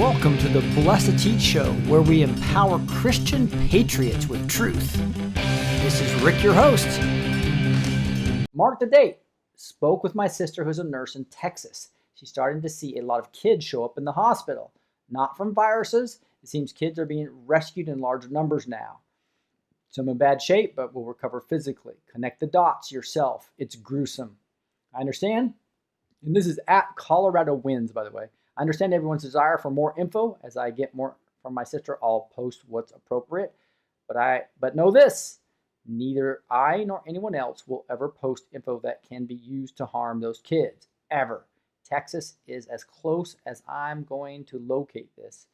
Welcome to the B2T show, where we empower Christian patriots with truth. This is Rick, your host. Mark the date. Spoke with my sister who's a nurse in Texas. She's starting to see a lot of kids show up in the hospital. Not from viruses. It seems kids are being rescued in large numbers now. Some in bad shape, but will recover physically. Connect the dots yourself. It's gruesome. I understand. And this is at Colorado Winds, by the way. I understand everyone's desire for more info. As I get more from my sister, I'll post what's appropriate. But know this, neither I nor anyone else will ever post info that can be used to harm those kids, ever. Texas is as close as I'm going to locate this,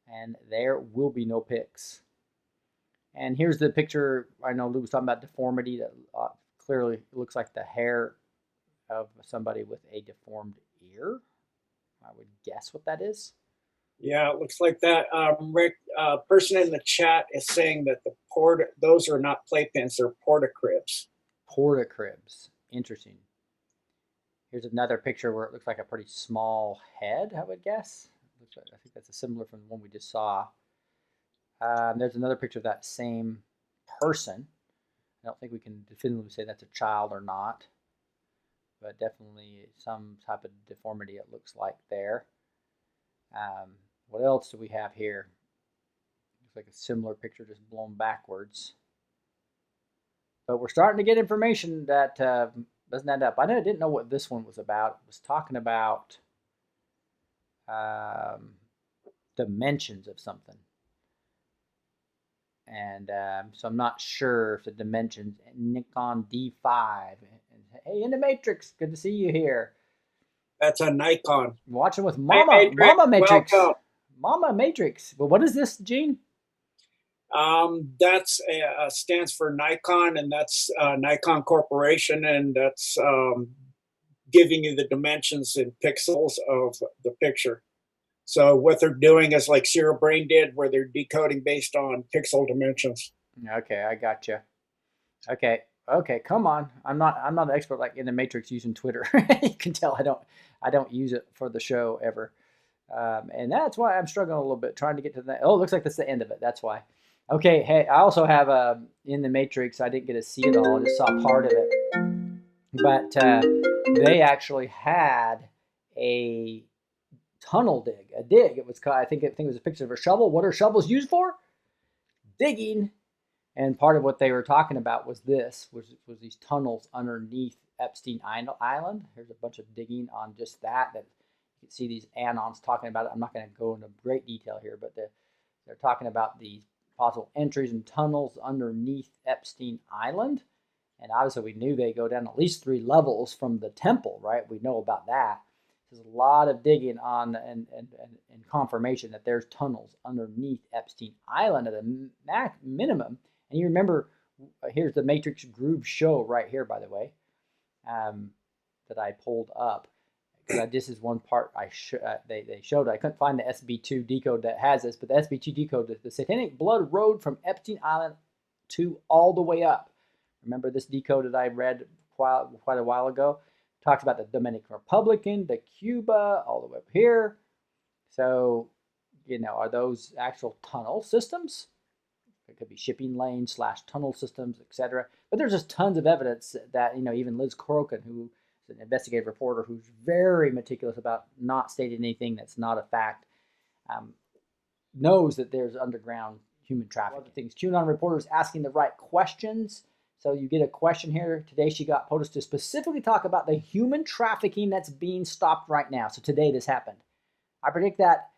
and there will be no pics. And here's the picture. I know Lou was talking about deformity. That clearly looks like the hair of somebody with a deformed ear. I would guess what that is. Yeah, it looks like that. Rick, person in the chat is saying that those are not playpens, they're portacribs. Portacribs. Interesting. Here's another picture where it looks like a pretty small head, I would guess. I think that's similar from the one we just saw. There's another picture of that same person. I don't think we can definitively say that's a child or not, but definitely some type of deformity it looks like there. What else do we have here? Looks like a similar picture, just blown backwards. But we're starting to get information that doesn't add up. I didn't know what this one was about. It was talking about dimensions of something. And so I'm not sure if the dimensions, Nikon D5. Hey, in the Matrix, good to see you here. That's a Nikon. Watching with Mama, hey, Matrix. Mama Matrix. Welcome. Mama Matrix. But what is this, Gene? That's stands for Nikon, and that's Nikon Corporation, and that's giving you the dimensions in pixels of the picture. So what they're doing is like Zero Brain did, where they're decoding based on pixel dimensions. Okay, I got you. Okay, come on. I'm not an expert like in the Matrix using Twitter. You can tell I don't use it for the show ever, and that's why I'm struggling a little bit trying to get to that. Oh, it looks like that's the end of it. That's why. Okay, hey, I also have in the Matrix. I didn't get to see it all. I just saw part of it, but they actually had a tunnel dig. It was. I think it was a picture of a shovel. What are shovels used for? Digging. And part of what they were talking about was was these tunnels underneath Epstein Island. There's a bunch of digging on just that. That you can see these anons talking about it. I'm not going to go into great detail here, but they're talking about these possible entries and tunnels underneath Epstein Island. And obviously we knew they go down at least 3 levels from the temple, right? We know about that. There's a lot of digging on and confirmation that there's tunnels underneath Epstein Island at a minimum. And you remember, here's the Matrix Groove show right here, by the way, that I pulled up. This is one part they showed. I couldn't find the SB2 decode that has this, but the SB2 decode, the satanic blood road from Epstein Island to all the way up. Remember this decode that I read quite a while ago? Talks about the Dominican Republic, the Cuba, all the way up here. So, are those actual tunnel systems? It could be shipping lanes / tunnel systems, etc. But there's just tons of evidence that, even Liz Crokin, who is an investigative reporter who's very meticulous about not stating anything that's not a fact, knows that there's underground human trafficking. Other things. QAnon reporters asking the right questions. So you get a question here. Today she got POTUS to specifically talk about the human trafficking that's being stopped right now. So today this happened. I predict that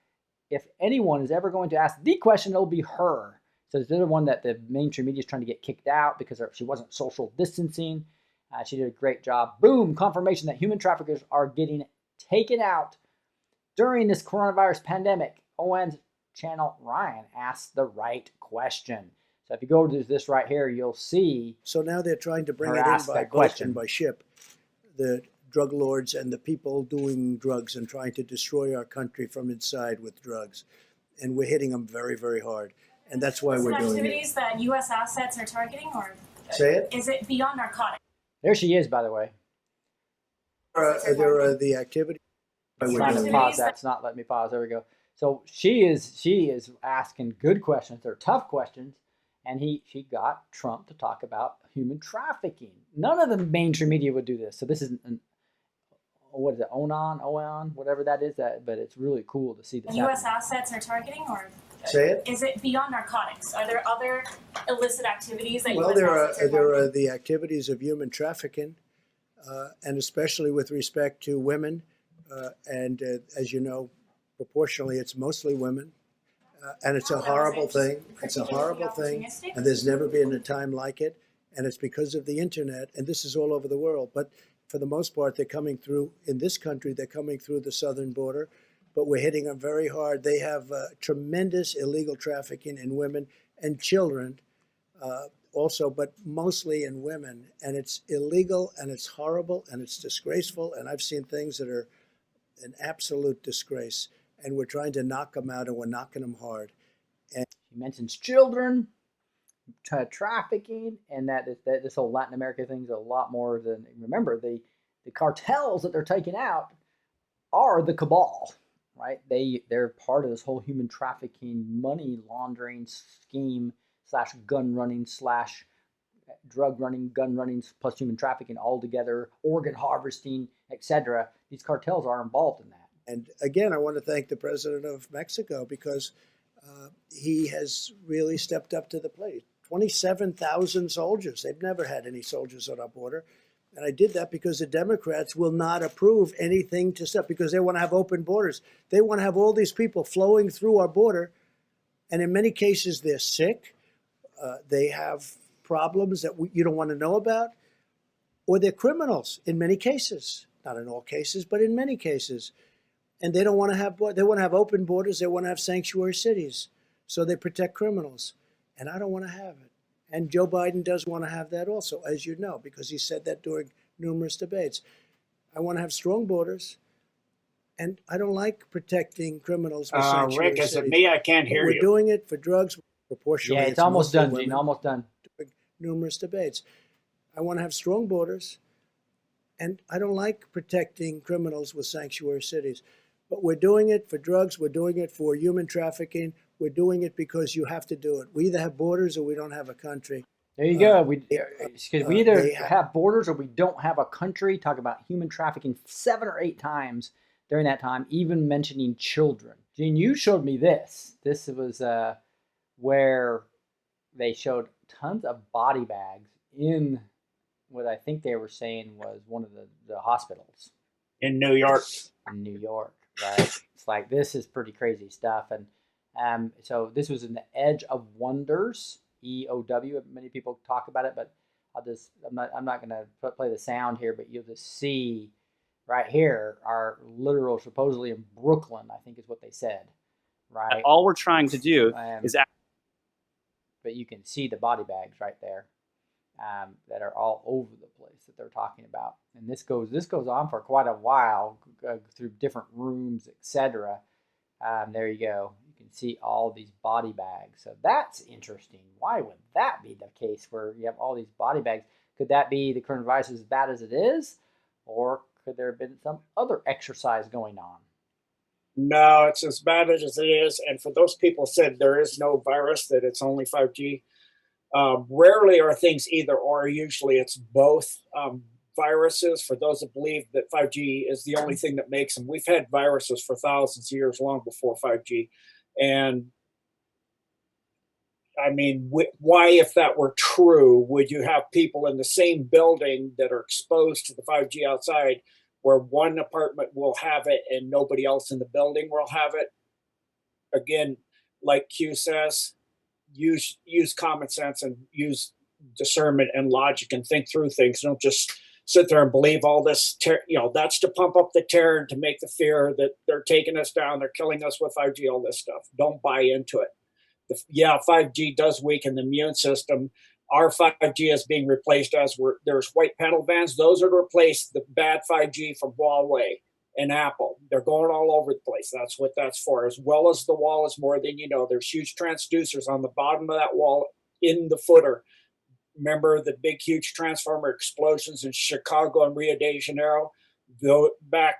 if anyone is ever going to ask the question, it'll be her. So this is the one that the mainstream media is trying to get kicked out because she wasn't social distancing. She did a great job. Boom, confirmation that human traffickers are getting taken out during this coronavirus pandemic. ON's channel Ryan asked the right question. So if you go to this right here, you'll see. So now they're trying to bring it in by boat and by ship. The drug lords and the people doing drugs and trying to destroy our country from inside with drugs. And we're hitting them very, very hard. And that's why we're doing it. Activities that U.S. assets are targeting, or say it? Is it beyond narcotics? There she is, by the way. There are the activities. I'm trying to pause that. It's not letting me pause. There we go. So she is asking good questions. They're tough questions, and she got Trump to talk about human trafficking. None of the mainstream media would do this. So this is what is it, Onan, whatever that is. But it's really cool to see this. U.S. happening. assets are targeting, or Say it. is it beyond narcotics? Are there other illicit activities that Well, U.S. there assets are are targeting? the activities of human trafficking, and especially with respect to women, and as you know, proportionally, it's mostly women, and it's a horrible thing. It's a horrible thing, and there's never been a time like it, and it's because of the internet, and this is all over the world. But for the most part, they're coming through in this country. They're coming through the southern border, but we're hitting them very hard. They have tremendous illegal trafficking in women and children. Also, but mostly in women, and it's illegal, and it's horrible, and it's disgraceful, and I've seen things that are an absolute disgrace, and we're trying to knock them out, and we're knocking them hard. He mentions children, trafficking, and that this whole Latin America thing is a lot more than, remember, the cartels that they're taking out are the cabal, right? They're part of this whole human trafficking, money laundering scheme / gun running / drug running, gun running plus human trafficking all together, organ harvesting, etc. These cartels are involved in that. And again, I want to thank the president of Mexico because he has really stepped up to the plate. 27,000 soldiers. They've never had any soldiers on our border. And I did that because the Democrats will not approve anything to stop, because they want to have open borders. They want to have all these people flowing through our border. And in many cases, they're sick. They have problems that you don't want to know about. Or they're criminals in many cases. Not in all cases, but in many cases. And they don't want to have, they want to have open borders. They want to have sanctuary cities. So they protect criminals. And I don't want to have it. And Joe Biden does want to have that also, as you know, because he said that during numerous debates. I want to have strong borders. And I don't like protecting criminals with sanctuary Rick, is cities. it me? I can't hear We're you. doing it for drugs proportionally. Yeah, it's almost done, women. Gene. Almost done. Numerous debates. I want to have strong borders. And I don't like protecting criminals with sanctuary cities. But we're doing it for drugs. We're doing it for human trafficking. We're doing it because you have to do it. We either have borders or we don't have a country. There you go. We either have borders or we don't have a country. Talk about human trafficking 7 or 8 times during that time, even mentioning children. Gene, you showed me this. This was where they showed tons of body bags in what I think they were saying was one of the hospitals. In New York. In New York, right? It's like, this is pretty crazy stuff. And so this was in the Edge of Wonders, EOW. Many people talk about it, but I'm not going to play the sound here, but you'll just see right here are literal, supposedly in Brooklyn, I think is what they said, right? All we're trying to do is, but you can see the body bags right there that are all over the place that they're talking about, and this goes on for quite a while through different rooms, etc. There you go. You can see all these body bags. So that's interesting. Why would that be the case where you have all these body bags? Could that be the coronavirus as bad as it is? Or could there have been some other exercise going on? No, it's as bad as it is. And for those people who said there is no virus, that it's only 5G, rarely are things either or. Usually it's both. Viruses, for those that believe that 5G is the only thing that makes them. We've had viruses for thousands of years, long before 5G. And I mean, why, if that were true, would you have people in the same building that are exposed to the 5G outside, where one apartment will have it and nobody else in the building will have it? Again, like Q says, use common sense and use discernment and logic and think through things. Don't just sit there and believe all this. That's to pump up the terror and to make the fear that they're taking us down, they're killing us with 5G, all this stuff. Don't buy into it. 5G does weaken the immune system. Our 5G is being replaced there's white panel vans. Those are to replace the bad 5G from Huawei and Apple. They're going all over the place. That's what that's for. As well as the wall is more than you know. There's huge transducers on the bottom of that wall in the footer. Remember the big, huge transformer explosions in Chicago and Rio de Janeiro? Back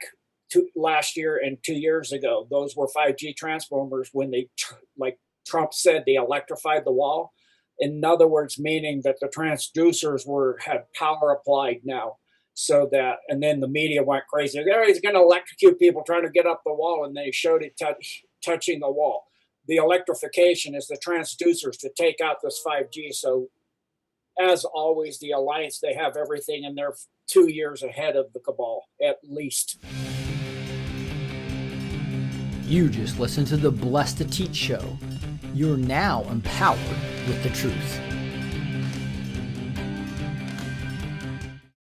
last year and 2 years ago. Those were 5G transformers when they, like Trump said, they electrified the wall. In other words, meaning that the transducers had power applied now. So that, and then the media went crazy. He's going to electrocute people trying to get up the wall, and they showed it touching the wall. The electrification is the transducers to take out this 5G. So, as always, the Alliance, they have everything, and they're 2 years ahead of the cabal, at least. You just listened to the Blessed to Teach show. You're now empowered with the truth.